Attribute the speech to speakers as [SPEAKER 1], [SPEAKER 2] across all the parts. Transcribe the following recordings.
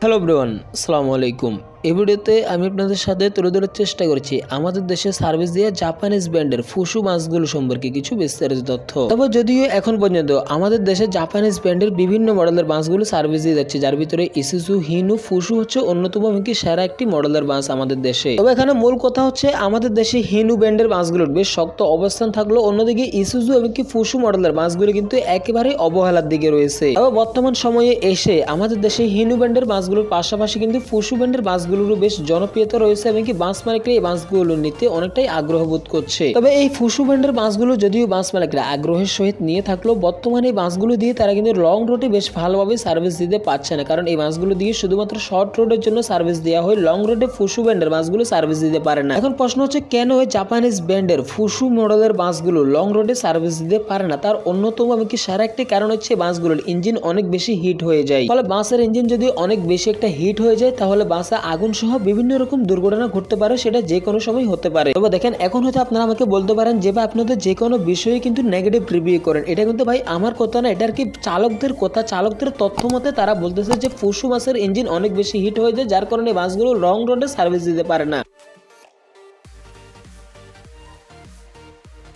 [SPEAKER 1] Hello everyone, আসসালামু আলাইকুম। এই ভিডিওতে আমি আপনাদের সাথে তুলে ধরার চেষ্টা করছি আমাদের দেশে সার্ভিস দিয়ে জাপানিজ ব্র্যান্ডের ফুসু মাছগুলো সম্পর্কে কিছু বিস্তারিত তথ্য। তবে যদিও এখন পর্যন্ত আমাদের দেশে জাপানিজ ব্র্যান্ডের বিভিন্ন মডেলের মাছগুলো সার্ভিস দিয়ে যাচ্ছে, যার ভিতরে ইসুজু, হিনু, ফুসু হচ্ছে অন্যতম এমনকি সেরা একটি মডেলের মাছ আমাদের দেশে। তবে এখানে মূল কথা হচ্ছে আমাদের দেশে হিনু ব্র্যান্ডের মাছগুলোর বেশ শক্ত অবস্থান থাকলো, অন্যদিকে ইসুজু এমনকি ফুসু মডেলের মাছগুলো কিন্তু একেবারে অবহেলার দিকে রয়েছে। তবে বর্তমান সময়ে এসে আমাদের দেশে হিনু ব্র্যান্ডের মাছগুলোর পাশাপাশি কিন্তু ফুসু ব্র্যান্ডের মাছগুলোর বেশ জনপ্রিয়তা রয়েছে এবং কি মাছ মালিকরা এই মাছগুলো নিতে অনেকটাই আগ্রহ বোধ করছে। তবে এই ফুসু ব্র্যান্ডের মাছগুলো যদিও মাছ মালিকরা আগ্রহের সহিত নিয়ে থাকলেও বর্তমানে এই মাছগুলো দিয়ে তারা কিন্তু লং রুটে বেশ ভালোভাবে সার্ভিস দিতে পারছে না, কারণ এই মাছগুলো দিয়ে শুধুমাত্র শর্ট রোডের জন্য সার্ভিস দেওয়া হয়, লং রোডে ফুসু ব্র্যান্ডের মাছগুলো সার্ভিস দিতে পারে না। এখন প্রশ্ন হচ্ছে কেন এই জাপানিজ ব্র্যান্ডের ফুসু মডেলের মাছগুলো লং রোডে সার্ভিস দিতে পারে না? তার অন্যতম এমনকি সারা একটি কারণ হচ্ছে মাছগুলোর ইঞ্জিন অনেক বেশি হিট হয়ে যায়। ফলে বাসের ইঞ্জিন যদি অনেক বেশি একটা হিট হয়ে যায় তাহলে বাসে আগুন সহ বিভিন্ন রকম দুর্ঘটনা ঘটতে পারে, সেটা যে কোনো সময় হতে পারে। তবে দেখেন, এখন হয়তো আপনারা আমাকে বলতে পারেন যে ভাই আপনাদের যে কোনো বিষয়ে কিন্তু নেগেটিভ রিভিউ করেন, এটা কিন্তু ভাই আমার কথা না, এটা আর কি চালকদের কথা। চালকদের তথ্য মতে তারা বলতেছে যে ফুসু মাছের ইঞ্জিন অনেক বেশি হিট হয়ে যায়, যার কারণে বাসগুলো লং রোডে সার্ভিস দিতে পারে না।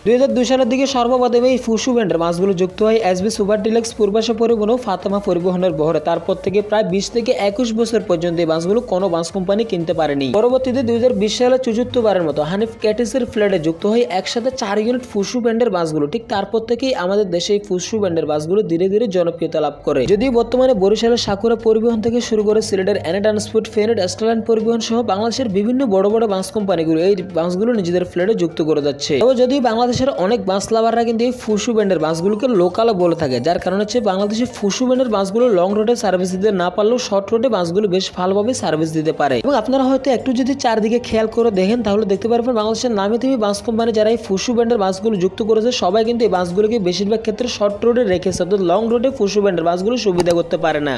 [SPEAKER 1] 2002 সালের দিকে সর্বপ্রথম এই ফুসু ব্র্যান্ডের মাছগুলো যুক্ত হয় এসবি সুপার ডিলাক্স, পূর্বাশা পরিবহন ও ফাতেমা পরিবহনের বহরে। তারপর থেকে প্রায় 20 থেকে 21 বছর পর্যন্ত এই মাছগুলো কোনো বাস কোম্পানি কিনতে পারেনি। পরবর্তীতে 2020 সালে 74 বারের মতো হানিফ ক্যাটিসের ফ্ল্যাটে যুক্ত হয় একসাথে 4 ইউনিট ফুসু ব্র্যান্ডের মাছগুলো। ঠিক তারপর থেকেই আমাদের দেশে এই ফুসু ব্র্যান্ডের মাছগুলো ধীরে ধীরে জনপ্রিয়তা লাভ করে। যদিও বর্তমানে বরিশালের সাকুরা পরিবহন থেকে শুরু করে সিলেটের এনে ট্রান্সপোর্ট, ফেনেট, স্টারলাইন পরিবহন সহ বাংলাদেশের বিভিন্ন বড় বড় বাস কোম্পানিগুলো এই মাছগুলো নিজেদের ফ্ল্যাটে যুক্ত করে যাচ্ছে। তবে যদিও বাংলাদেশের অনেক বাস লাভাররা কিন্তু এই ফুসু ব্র্যান্ডের বাসগুলোকে লোকালও বলে থাকে, যার কারণ হচ্ছে বাংলাদেশে ফুসু ব্র্যান্ডের বাসগুলো লং রোডে সার্ভিস দিতে না পারলেও শর্ট রোডে বাসগুলো বেশ ভালোভাবে সার্ভিস দিতে পারে। এবং আপনারা হয়তো একটু যদি চারদিকে খেয়াল করে দেখেন তাহলে দেখতে পারবেন বাংলাদেশের নামে তুমি বাস কোম্পানি যারা এই ফুসু ব্র্যান্ডের বাসগুলো যুক্ত করেছে সবাই কিন্তু এই বাসগুলোকে বেশিরভাগ ক্ষেত্রে শর্ট রোডে রেখেছে, অর্থাৎ লং রোডে ফুসু ব্র্যান্ডের বাসগুলো সুবিধা করতে পারে না।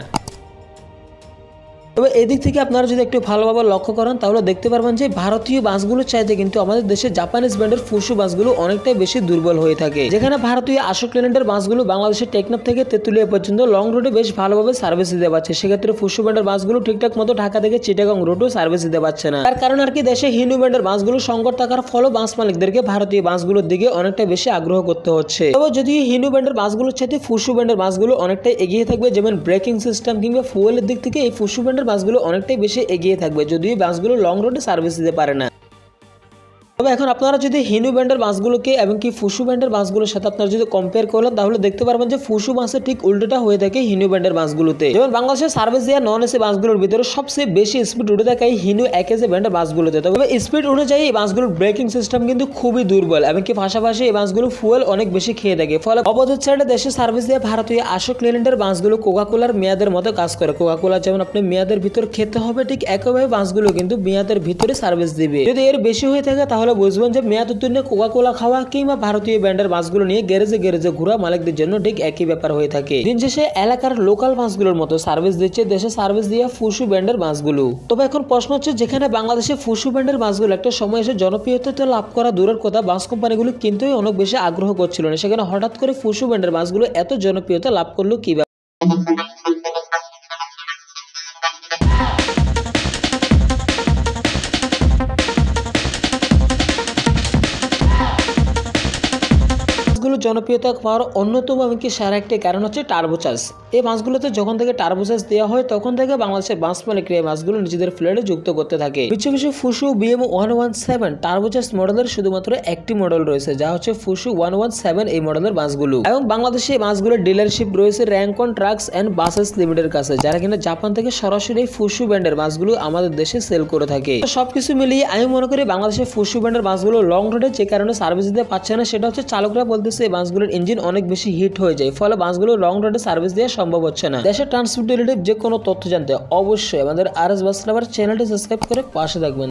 [SPEAKER 1] তবে এদিক থেকে আপনারা যদি একটু ভালোভাবে লক্ষ্য করেন তাহলে দেখতে পারবেন যে ভারতীয় বাসগুলোর চাইতে কিন্তু আমাদের দেশে জাপানিজ ব্র্যান্ডের ফুসু বাসগুলো অনেকটাই বেশি দুর্বল হয়ে থাকে। যেখানে ভারতীয় আশোক লেল্যান্ডের বাসগুলো বাংলাদেশের টেকনাফ থেকে তেতুলিয়া পর্যন্ত লং রোডে বেশ ভালোভাবে সার্ভিস দিতে পারছে, সেক্ষেত্রে ফুসু ব্র্যান্ডের বাসগুলো ঠিকঠাক মতো ঢাকা থেকে চিটাগাং রোডেও সার্ভিস দিতে পারছে না। তার কারণ আর কি দেশে হিনু ব্র্যান্ডের বাসগুলো সংকট থাকার ফলে বাস মালিকদেরকে ভারতীয় বাসগুলোর দিকে অনেকটা বেশি আগ্রহ করতে হচ্ছে। তবে যদি হিনু ব্র্যান্ডের বাসগুলোর চাইতে ফুসু ব্র্যান্ডের বাসগুলো অনেকটাই এগিয়ে থাকবে, যেমন ব্রেকিং সিস্টেম কিংবা ফুয়েলের দিক থেকে এই ফুসু ব্র্যান্ডের বাসগুলো অনেকটাই বেশি এগিয়ে থাকবে, যদিও বাসগুলো লং রোডে সার্ভিস দিতে পারে না। তবে এখন আপনারা যদি হিনু ব্র্যান্ডের বাসগুলোকে এবং কি ফুসু ব্র্যান্ডের বাসগুলোর সাথে আপনারা যদি কম্পেয়ার করেন তাহলে দেখতে পারবেন যে ফুসু বাসের ঠিক উল্টোটা হয়ে থাকে হিনু ব্র্যান্ডের বাসগুলোতে। যেমন বাংলাদেশের সার্ভিস দেওয়া নন এসি বাসগুলোর ভিতরে সবচেয়ে বেশি স্পিড উঠে থাকে এই হিনু একেজে ব্র্যান্ডের বাসগুলোতে। তবে স্পিড অনুযায়ী এই বাসগুলোর ব্রেকিং সিস্টেম কিন্তু খুবই দুর্বল এবং কি পাশাপাশি এই বাসগুলো ফুয়েল অনেক বেশি খেয়ে থাকে। ফলে অপোজিট সাইডে দেশে সার্ভিস দেওয়া ভারতীয় আশোক লেল্যান্ডের বাসগুলো কোকাকোলার মেয়াদের মতো কাজ করে। কোকাকোলা যেমন আপনি মেয়াদের ভিতর খেতে হবে, ঠিক একইভাবে বাসগুলো কিন্তু মেয়াদের ভিতরে সার্ভিস দিবে। যদি এর বেশি হয়ে থাকে তাহলে বুঝবেন যে মেয়াদ উত্তীর্ণ কোকাকোলা খাওয়া কিংবা ভারতীয় ব্র্যান্ডের বাসগুলো নিয়ে গ্যারেজে ঘোরা মালিকদের জন্য ঠিক একই ব্যাপার হয়ে থাকে। দিন শেষে এলাকার লোকাল বাসগুলোর মতো সার্ভিস দিচ্ছে দেশে সার্ভিস দিয়ে ফুসু ব্র্যান্ডের বাসগুলো। তবে এখন প্রশ্ন হচ্ছে, যেখানে বাংলাদেশে ফুসু ব্র্যান্ডের বাসগুলো একটা সময় এসে জনপ্রিয়তা লাভ করা দূরের কথা, বাস কোম্পানিগুলো কিন্তু অনেক বেশি আগ্রহ করছিল না, সেখানে হঠাৎ করে ফুসু ব্র্যান্ডের বাসগুলো এত জনপ্রিয়তা লাভ করলো কিভাবে? জনপ্রিয়তা পাওয়ার অন্যতম এমনকি সারা একটি কারণ হচ্ছে টার্বোচার্জ। এই বাসগুলোতে যখন থেকে টার্বোচার্জ দেওয়া হয় তখন থেকে বাংলাদেশের বাস মালিকরা এই বাসগুলো নিজেদের ফ্ল্যাটে যুক্ত করতে থাকে। বিশেষ ফুসু বিএম 117 টার্বোচার্জ মডেলের শুধুমাত্র একটি মডেল রয়েছে, যা হচ্ছে ফুসু 117 এই মডেলের বাসগুলো। এবং বাংলাদেশে এই বাসগুলোর ডিলারশিপ রয়েছে র্যাঙ্কন ট্রাকস এন্ড বাসেস লিমিটেড কাছে, যারা কিনা জাপান থেকে সরাসরি ফুসু ব্র্যান্ডের বাসগুলো আমাদের দেশে সেল করে থাকে। সবকিছু মিলিয়ে আমি মনে করি বাংলাদেশের ফুসু ব্র্যান্ডের বাসগুলো লং রোডে যে কারণে সার্ভিস দিতে পারছে না সেটা হচ্ছে চালকরা বলতেছে এই বাসগুলোর ইঞ্জিন অনেক বেশি হিট হয়ে যায়, ফলে বাসগুলো লং রোডে সার্ভিস দেওয়া সম্ভব হচ্ছে না। দেশের ট্রান্সপোর্ট রিলেটেড যে কোনো তথ্য জানতে অবশ্যই আমাদের আরএস বাস লাভার চ্যানেলটি সাবস্ক্রাইব করে পাশে থাকবেন।